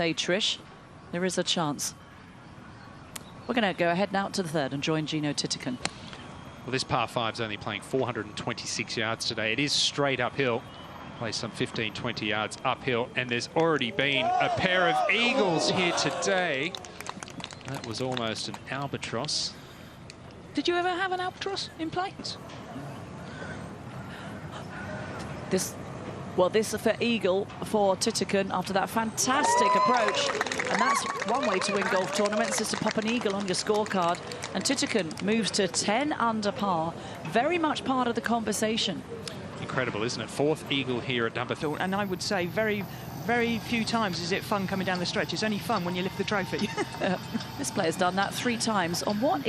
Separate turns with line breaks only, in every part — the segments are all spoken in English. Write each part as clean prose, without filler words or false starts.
say, Trish. There is a chance. We're going to go ahead now to the third and join Jeeno Thitikul.
Well, this par 5's only playing 426 yards today. It is straight uphill. Plays some 15, 20 yards uphill. And there's already been a pair of eagles here today. That was almost an albatross.
Did you ever have an albatross in play?
This is for eagle for Thitikul after that fantastic approach. And that's one way to win golf tournaments, is to pop an eagle on your scorecard. And Thitikul moves to 10 under par, very much part of the conversation.
Incredible, isn't it? Fourth eagle here at number 3.
And I would say very, very few times is it fun coming down the stretch. It's only fun when you lift the trophy.
This player's done that 3 times on what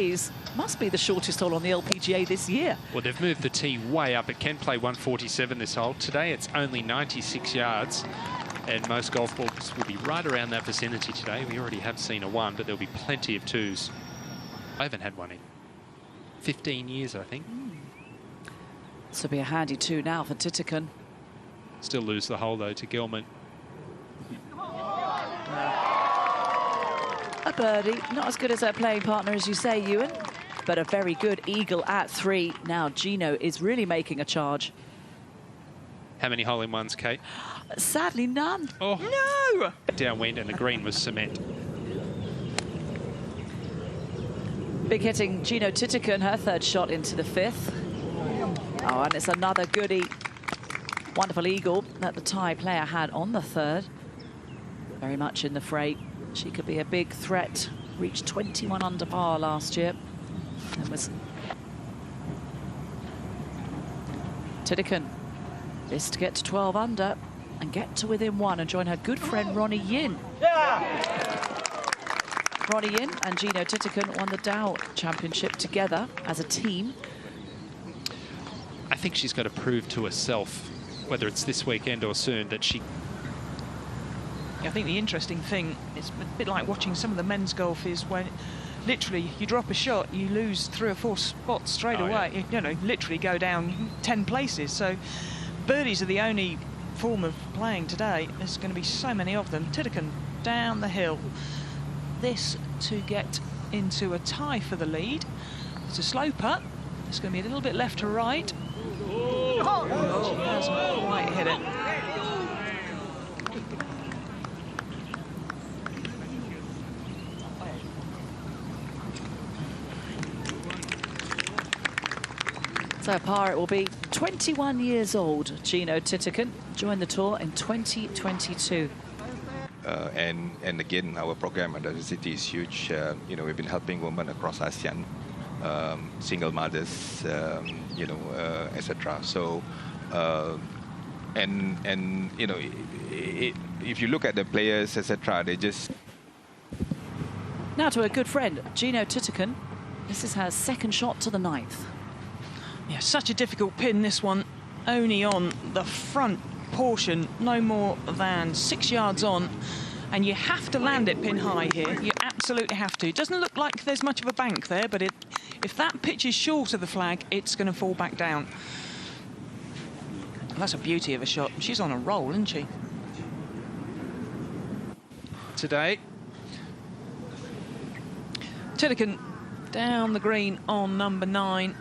must be the shortest hole on the LPGA this year.
Well, they've moved the tee way up. It can play 147 this hole. Today it's only 96 yards. And most golf balls will be right around that vicinity today. We already have seen a 1, but there'll be plenty of 2s. I haven't had one in 15 years, I think.
This will be a handy 2 now for Thitikul.
Still lose the hole, though, to Gilman.
A birdie, not as good as her playing partner, as you say, Ewan, but a very good eagle at 3. Now Jeeno is really making a charge.
How many hole-in-ones, Kate?
Sadly, none.
Oh,
no!
Downwind, and the green was cement.
Big hitting Jeeno Thitikul, her 3rd shot into the 5th. Oh, and it's another goodie. Wonderful eagle that the Thai player had on the 3rd. Very much in the fray. She could be a big threat. Reached 21 under par last year. And was Thitikul. This to get to 12 under and get to within 1 and join her good friend Ronnie Yin. Ronnie Yin and Jeeno Thitikul won the Dow Championship together as a team.
I think she's got to prove to herself, whether it's this weekend or soon, that she...
I think the interesting thing is a bit like watching some of the men's golf is when literally you drop a shot, you lose 3 or 4 spots straight away. Yeah. You know, literally go down 10 places. So birdies are the only form of playing today. There's going to be so many of them. Thitikul down the hill. This to get into a tie for the lead. It's a slow putt. It's going to be a little bit left to right. Oh, she hasn't quite hit it.
So par it will be. 21 years old, Jeeno Thitikul joined the tour in 2022.
And again, our program at the city is huge. You know, we've been helping women across ASEAN, single mothers, you know, etc. So, and you know, if you look at the players, etc., they just.
Now to a good friend, Jeeno Thitikul. This is her 2nd shot to the 9th.
Yeah, such a difficult pin, this one. Only on the front portion, no more than 6 yards on. And you have to land it pin high here. You absolutely have to. It doesn't look like there's much of a bank there, but if that pitch is short of the flag, it's going to fall back down. Well, that's a beauty of a shot. She's on a roll, isn't she?
Today.
Thitikul down the green on number 9.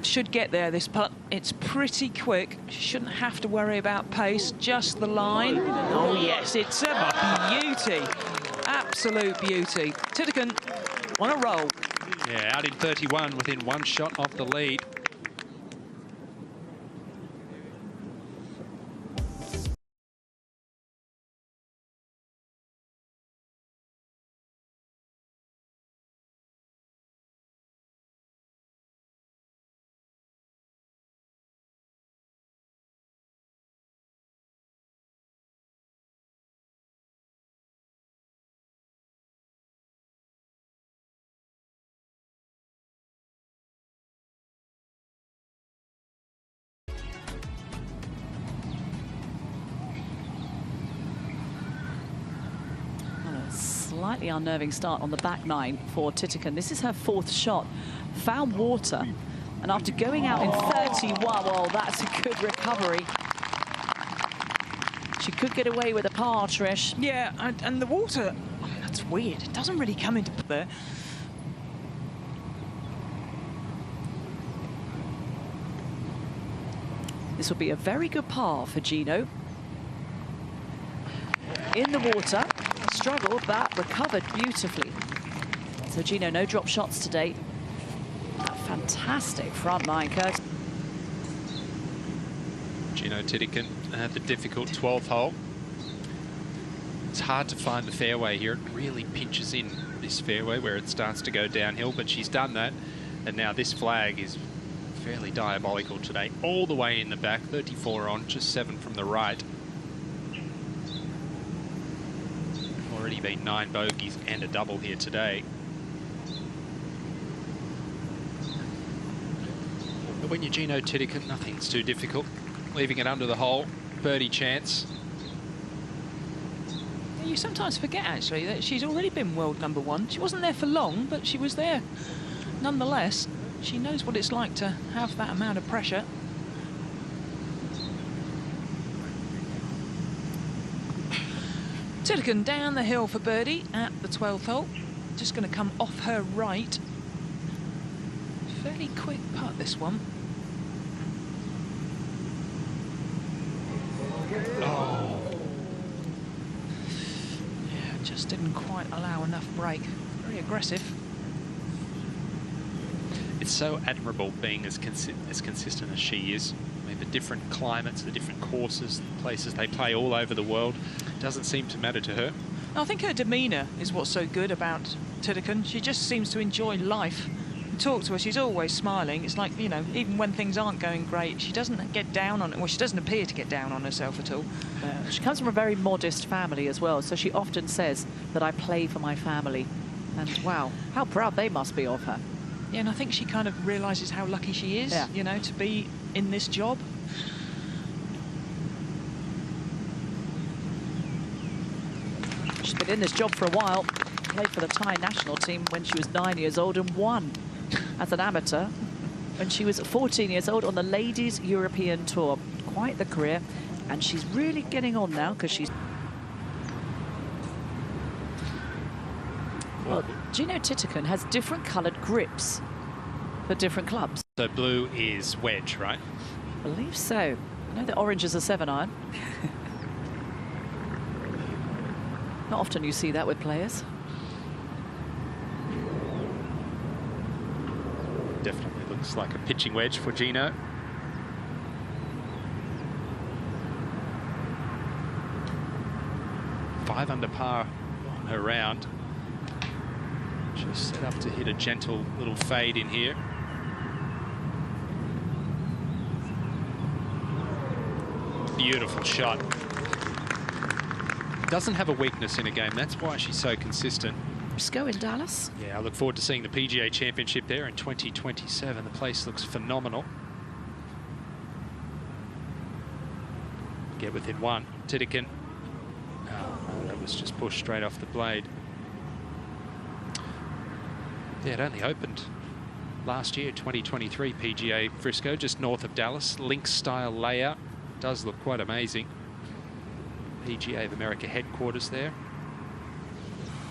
Should get there, this putt. It's pretty quick. She shouldn't have to worry about pace, just the line. Oh, yes, it's a beauty. Absolute beauty. Thitikul on a roll.
Yeah, out in 31 within 1 shot of the lead.
Slightly unnerving start on the back 9 for Thitikul. This is her 4th shot. Found water, and after going out in 31, well, that's a good recovery. She could get away with a par, Trish.
Yeah, and the water, that's weird. It doesn't really come into there.
This will be a very good par for Jeeno. In the water, struggled but recovered beautifully. So Jeeno, no drop shots today. A fantastic front line, Kurt.
Jeeno Thitikul had the difficult 12th hole. It's hard to find the fairway here. It really pinches in this fairway where it starts to go downhill, but she's done that. And now this flag is fairly diabolical today. All the way in the back, 34 on, just 7 from the right. Already been 9 bogeys and a double here today. But when you're Jeeno Thitikul, nothing's too difficult. Leaving it under the hole, birdie chance.
You sometimes forget, actually, that she's already been world #1. She wasn't there for long, but she was there nonetheless. She knows what it's like to have that amount of pressure. Thitikul down the hill for birdie at the 12th hole. Just going to come off her right. Fairly quick putt, this one.
Oh.
Yeah, just didn't quite allow enough break. Very aggressive.
It's so admirable being as consistent as she is. I mean, the different climates, the different courses, the places they play all over the world, doesn't seem to matter to her.
I think her demeanour is what's so good about Thitikul. She just seems to enjoy life. You talk to her, she's always smiling. It's like, you know, even when things aren't going great, she doesn't get down on it. Well, she doesn't appear to get down on herself at all.
She comes from a very modest family as well, so she often says that I play for my family. And wow, how proud they must be of her.
Yeah, and I think she kind of realises how lucky she is, you know, to be in this job.
She's been in this job for a while. Played for the Thai national team when she was 9 years old and won as an amateur when she was 14 years old on the Ladies European Tour. Quite the career, and she's really getting on now because she's... Well, Jeeno Thitikul has different coloured grips for different clubs.
So blue is wedge, right?
I believe so. I know that orange is a 7-iron. Not often you see that with players.
Definitely looks like a pitching wedge for Jeeno. Five under par on her round. She's set up to hit a gentle little fade in here. Beautiful shot. Doesn't have a weakness in a game. That's why she's so consistent.
Briscoe in Dallas.
Yeah, I look forward to seeing the PGA Championship there in 2027. The place looks phenomenal. Get within one. Thitikul. Oh, that was just pushed straight off the blade. Yeah, it only opened last year, 2023 PGA Frisco, just north of Dallas. Links-style layout. Does look quite amazing. PGA of America headquarters there.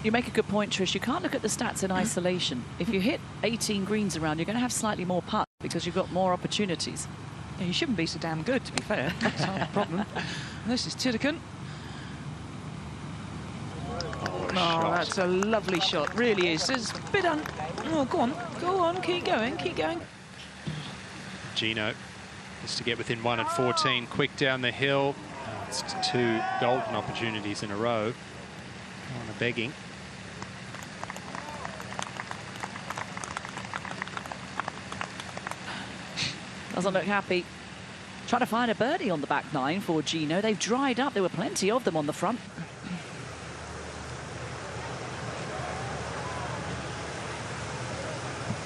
You make a good point, Trish. You can't look at the stats in isolation. If you hit 18 greens around, you're going to have slightly more putts because you've got more opportunities.
Yeah, you shouldn't be so damn good, to be fair. That's not the problem. And this is Thitikul. Oh, that's a lovely shot. Really is. It's a bit Oh, go on, keep going, keep going.
Jeeno is to get within 1 at 14. Quick down the hill. It's 2 golden opportunities in a row. On the begging.
Doesn't look happy. Trying to find a birdie on the back 9 for Jeeno. They've dried up. There were plenty of them on the front.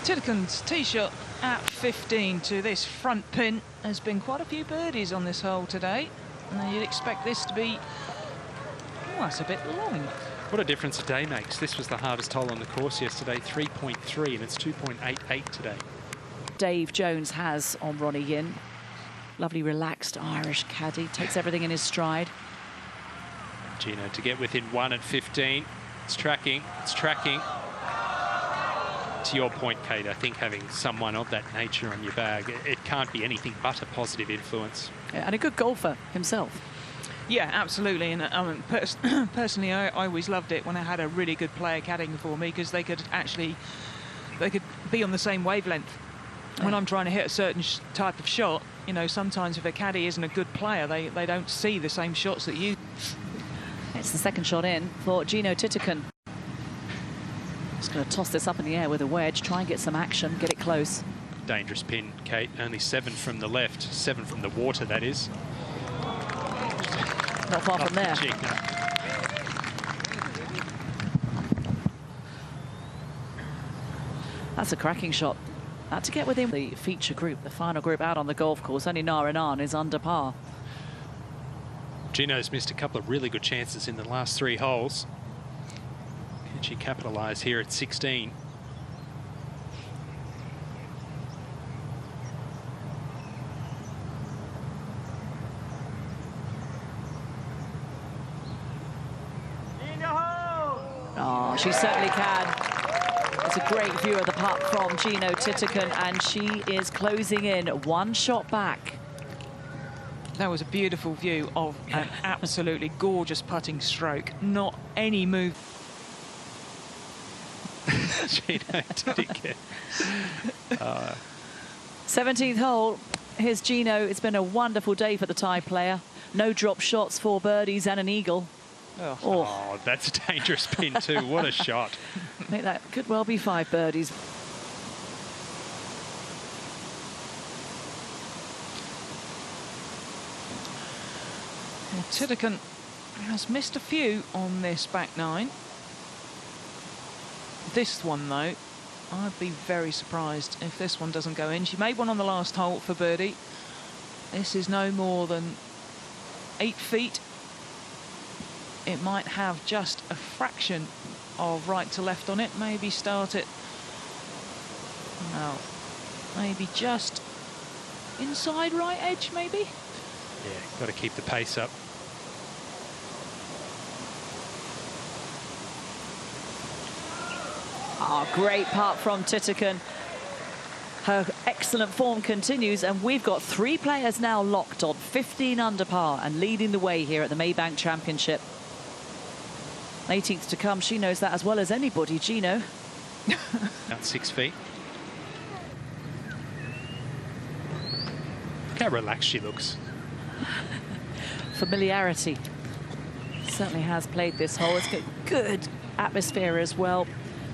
Thitikul's tee shot at 15 to this front pin. There's been quite a few birdies on this hole today. And you'd expect this to be... Oh, that's a bit long.
What a difference a day makes. This was the hardest hole on the course yesterday, 3.3, and it's 2.88 today.
Dave Jones has on Ronnie Yin. Lovely, relaxed Irish caddy. Takes everything in his stride.
Jeeno to get within 1 at 15. It's tracking. It's tracking. To your point, Kate, I think having someone of that nature on your bag, it can't be anything but a positive influence.
Yeah, and a good golfer himself.
Yeah, absolutely. And personally, I always loved it when I had a really good player caddying for me, because they could be on the same wavelength. When I'm trying to hit a certain type of shot, you know, sometimes if a caddy isn't a good player, they don't see the same shots that you.
It's the second shot in for Jeeno Thitikul. Just going to toss this up in the air with a wedge, try and get some action, get it close.
Dangerous pin, Kate. Only 7 from the left, 7 from the water, that is.
Not far from there. That's a cracking shot. To get within the feature group, the final group out on the golf course, only Narayan is under par.
Jeeno's missed a couple of really good chances in the last 3 holes. Can she capitalise here at 16?
Oh, she certainly can. It's a great view of the putt from Jeeno Thitikul, and she is closing in 1 shot back.
That was a beautiful view of an absolutely gorgeous putting stroke. Not any move.
Jeeno Thitikul.
17th hole. Here's Jeeno. It's been a wonderful day for the Thai player. No drop shots, 4 birdies and an eagle.
Oh, that's a dangerous pin too. What a shot.
I think that could well be 5 birdies.
Well, Thitikul has missed a few on this back 9. This one, though, I'd be very surprised if this one doesn't go in. She made one on the last hole for birdie. This is no more than 8 feet. It might have just a fraction of right to left on it. Maybe start it now. Maybe just inside right edge, maybe.
Yeah, got to keep the pace up.
Oh, great putt from Thitikul. Her excellent form continues, and we've got 3 players now locked on 15 under par and leading the way here at the Maybank Championship. 18th to come. She knows that as well as anybody, Jeeno.
About 6 feet. Look how relaxed she looks.
Familiarity. Certainly has played this hole. It's got good atmosphere as well.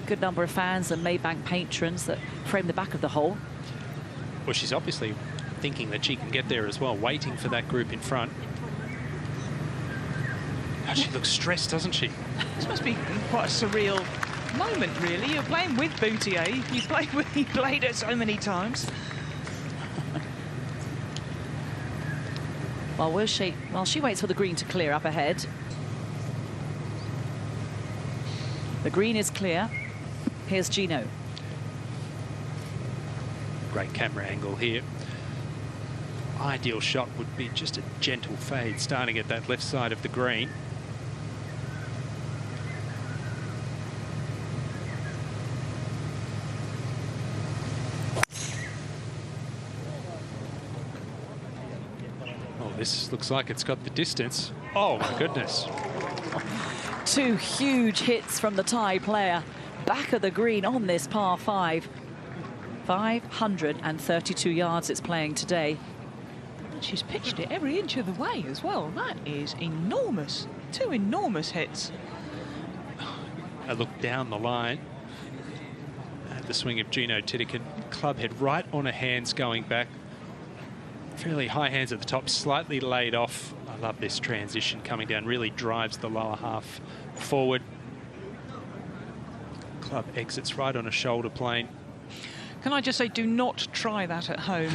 Good number of fans and Maybank patrons that frame the back of the hole.
Well, she's obviously thinking that she can get there as well, waiting for that group in front. Oh, she looks stressed, doesn't she?
This must be quite a surreal moment, really. You're playing with Boutier. You played it so many times.
While she waits for the green to clear up ahead. The green is clear. Here's Jeeno.
Great camera angle here. Ideal shot would be just a gentle fade, starting at that left side of the green. Oh, this looks like it's got the distance. Oh, my goodness.
2 huge hits from the Thai player. Back of the green on this par 5. 532 yards it's playing today.
And she's pitched it every inch of the way as well. That is enormous. 2 enormous hits.
A look down the line at the swing of Jeeno Thitikul. Club head right on her hands going back. Fairly high hands at the top, slightly laid off. I love this transition coming down, really drives the lower half forward. Club exits right on a shoulder plane.
Can I just say, do not try that at home.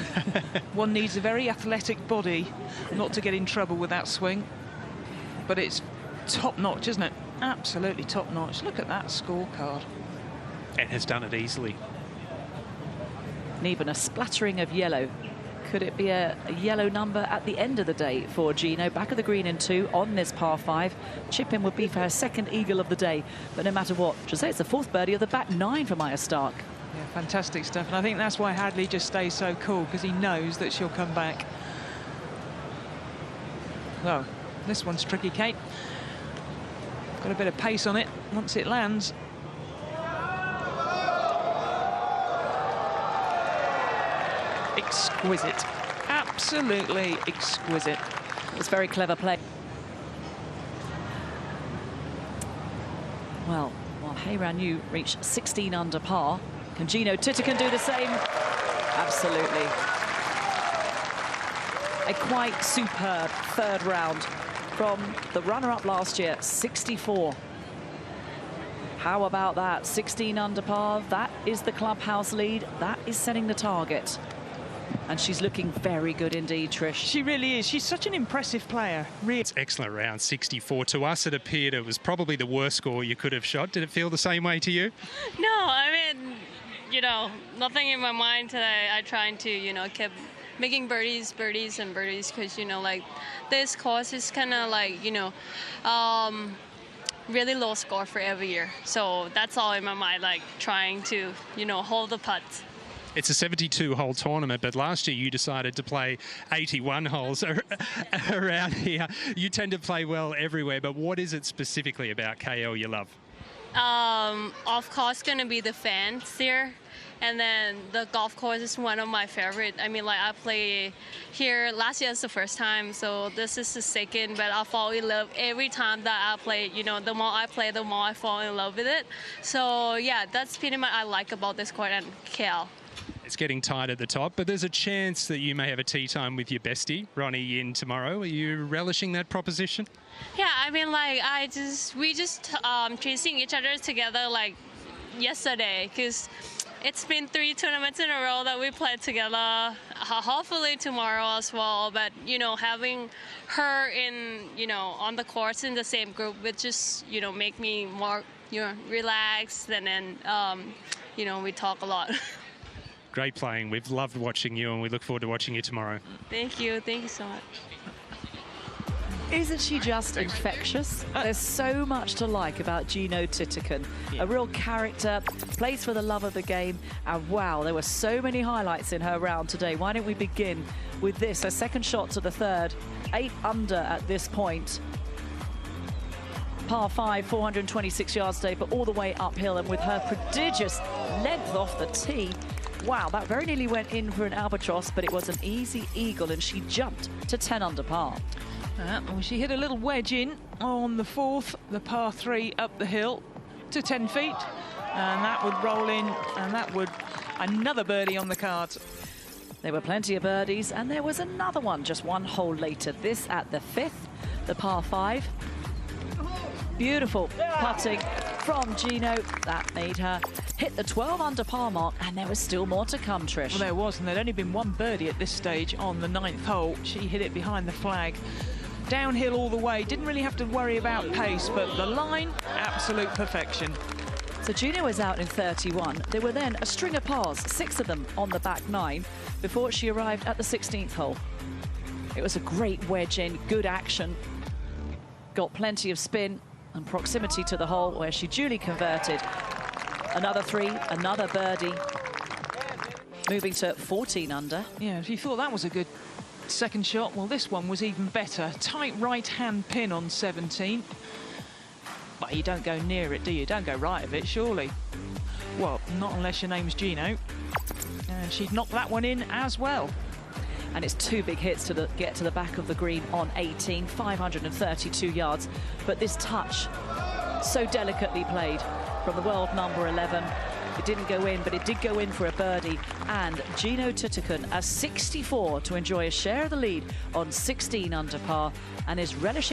One needs a very athletic body not to get in trouble with that swing. But it's top-notch, isn't it? Absolutely top-notch. Look at that scorecard.
And has done it easily.
And even a splattering of yellow Could it be a yellow number at the end of the day for Jeeno? Back of the green in 2 on this par 5. Chip-in would be for her second eagle of the day. But no matter what, she'll say it's the 4th birdie of the back 9 for Maya Stark.
Yeah, fantastic stuff. And I think that's why Hadley just stays so cool, because he knows that she'll come back. Well, this one's tricky, Kate. Got a bit of pace on it once it lands. Exquisite. Absolutely exquisite.
It was very clever play. Well, while Hayran Yu reached 16 under par, can Jeeno Thitikul do the same? Absolutely. A quite superb 3rd round from the runner-up last year, 64. How about that? 16 under par. That is the Clubhouse lead. That is setting the target. And she's looking very good indeed, Trish.
She really is. She's such an impressive player. Really.
It's excellent round, 64. To us, it appeared it was probably the worst score you could have shot. Did it feel the same way to you?
No, I mean, you know, nothing in my mind today. I trying to, you know, keep making birdies, because, you know, like, this course is kind of like, you know, really low score for every year. So that's all in my mind, like, trying to, you know, hold the putts.
It's a 72-hole tournament, but last year you decided to play 81 holes around here. You tend to play well everywhere, but what is it specifically about KL you love?
Of course, going to be the fans here. And then the golf course is one of my favorite. I mean, like, I play here last year is the first time, so this is the second, but I fall in love every time that I play. You know, the more I play, the more I fall in love with it. So yeah, that's pretty much I like about this court and KL.
It's getting tight at the top, but there's a chance that you may have a tee time with your bestie, Ronnie Yin, tomorrow. Are you relishing that proposition?
Yeah, I mean, like, we just chasing each other together, like, yesterday, because it's been 3 tournaments in a row that we played together. Hopefully tomorrow as well. But, you know, having her in, you know, on the course in the same group would just, you know, make me more, you know, relaxed. And then, you know, we talk a lot.
Great playing. We've loved watching you, and we look forward to watching you tomorrow.
Thank you. Thank you so much.
Isn't she just infectious? There's so much to like about Jeeno Thitikul. A real character, plays for the love of the game, and wow, there were so many highlights in her round today. Why don't we begin with this, her second shot to the 3rd, 8 under at this point. Par 5, 426 yards today, but all the way uphill, and with her prodigious length off the tee, wow, that very nearly went in for an albatross, but it was an easy eagle, and she jumped to 10 under par.
Well, she hit a little wedge in on the 4th, the par 3 up the hill to 10 feet, and that would roll in, and that would another birdie on the cards.
There were plenty of birdies, and there was another one just 1 hole later. This at the 5th, the par 5. Beautiful putting from Jeeno. That made her hit the 12 under par mark, and there was still more to come, Trish.
Well, there was, and there'd only been 1 birdie at this stage on the 9th hole. She hit it behind the flag. Downhill all the way, didn't really have to worry about pace, but the line, absolute perfection.
So Jeeno was out in 31. There were then a string of pars, 6 of them on the back 9, before she arrived at the 16th hole. It was a great wedge in, good action. Got plenty of spin and proximity to the hole, where she duly converted. Another 3, another birdie, moving to 14 under.
Yeah, if you thought that was a good second shot, well, this one was even better. Tight right-hand pin on 17. Well, you don't go near it, do you? Don't go right of it, surely. Well, not unless your name's Jeeno. And she'd knocked that one in as well.
And it's 2 big hits to get to the back of the green on 18, 532 yards. But this touch, so delicately played from the world number 11. It didn't go in, but it did go in for a birdie. And Jeeno Thitikul, a 64 to enjoy a share of the lead on 16 under par, and is relishing